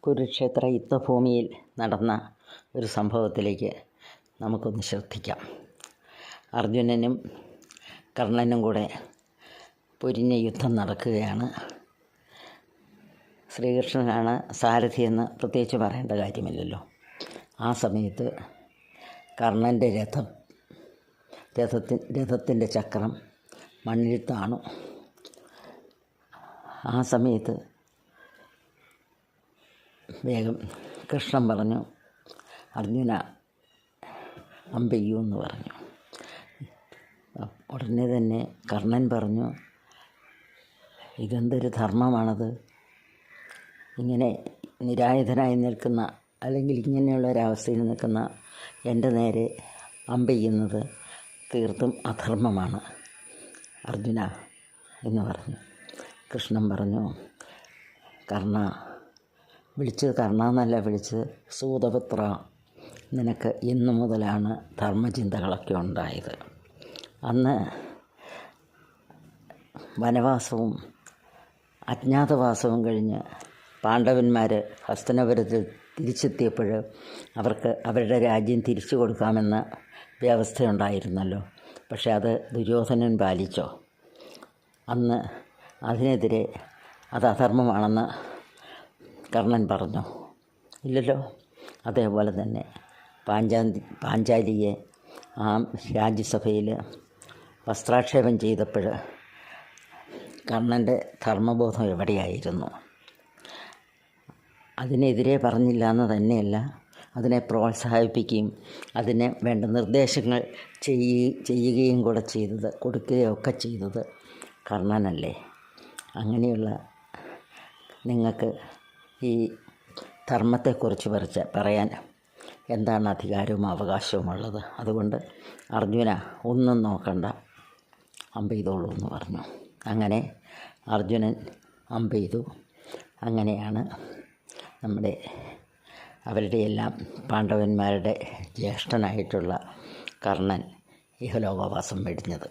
കുരുക്ഷേത്ര യുദ്ധഭൂമിയിൽ നടന്ന ഒരു സംഭവത്തിലേക്ക് നമുക്കൊന്ന് ശ്രദ്ധിക്കാം. അർജുനനും കർണനും കൂടെ പൊരിഞ്ഞ യുദ്ധം നടക്കുകയാണ്. ശ്രീകൃഷ്ണനാണ് സാരഥിയെന്ന് പ്രത്യേകിച്ച് പറയേണ്ട കാര്യമില്ലല്ലോ. ആ സമയത്ത് കർണൻ്റെ രഥത്തിൻ്റെ ചക്രം മണ്ണിൽ താണു. ആ സമയത്ത് വേഗം കൃഷ്ണൻ പറഞ്ഞു, അർജുന അമ്പെയ്യൂ എന്ന് പറഞ്ഞു. ഉടനെ തന്നെ കർണൻ പറഞ്ഞു, ഇതെന്തൊരു ധർമ്മമാണത്, ഇങ്ങനെ നിരായുധനായി നിൽക്കുന്ന അല്ലെങ്കിൽ ഇങ്ങനെയുള്ള ഒരവസ്ഥയിൽ നിൽക്കുന്ന എൻ്റെ നേരെ അമ്പെയ്യുന്നത് തീർത്തും അധർമ്മമാണ് അർജുന എന്ന് പറഞ്ഞു. കൃഷ്ണൻ പറഞ്ഞു, കർണ, വിളിച്ചത് കർണ എന്നല്ല, വിളിച്ചത് സൂതപുത്ര, നിനക്ക് ഇന്നു മുതലാണ് ധർമ്മചിന്തകളൊക്കെ ഉണ്ടായത്. അന്ന് വനവാസവും അജ്ഞാതവാസവും കഴിഞ്ഞ് പാണ്ഡവന്മാർ ഹസ്തനപുരത്തിൽ തിരിച്ചെത്തിയപ്പോൾ അവർക്ക് അവരുടെ രാജ്യം തിരിച്ചു കൊടുക്കാമെന്ന വ്യവസ്ഥയുണ്ടായിരുന്നല്ലോ. പക്ഷെ അത് ദുര്യോധനൻ പാലിച്ചോ? അന്ന് അതിനെതിരെ അത് അധർമ്മമാണെന്ന് കർണൻ പറഞ്ഞു? ഇല്ലല്ലോ. അതേപോലെ തന്നെ പാഞ്ചാലിയെ ആ രാജ്യസഭയിൽ വസ്ത്രാക്ഷേപം ചെയ്തപ്പോൾ കർണൻ്റെ ധർമ്മബോധം എവിടെയായിരുന്നു? അതിനെതിരെ പറഞ്ഞില്ല എന്ന് തന്നെയല്ല, അതിനെ പ്രോത്സാഹിപ്പിക്കുകയും അതിന് വേണ്ട നിർദ്ദേശങ്ങൾ ചെയ്യുകയും കൂടെ ചെയ്തത്, കൊടുക്കുകയൊക്കെ ചെയ്തത് കർണനല്ലേ. അങ്ങനെയുള്ള നിങ്ങൾക്ക് ഈ ധർമ്മത്തെക്കുറിച്ച് പറയാൻ എന്താണ് അധികാരവും അവകാശവും ഉള്ളത്? അതുകൊണ്ട് അർജുന ഒന്നും നോക്കണ്ട, അമ്പെയ്തോളൂ എന്ന് പറഞ്ഞു. അങ്ങനെ അർജുനൻ അമ്പെയ്തു. അങ്ങനെയാണ് അവരുടെ എല്ലാം പാണ്ഡവന്മാരുടെ ജ്യേഷ്ഠനായിട്ടുള്ള കർണൻ ഇഹലോകവാസം വെടിഞ്ഞത്.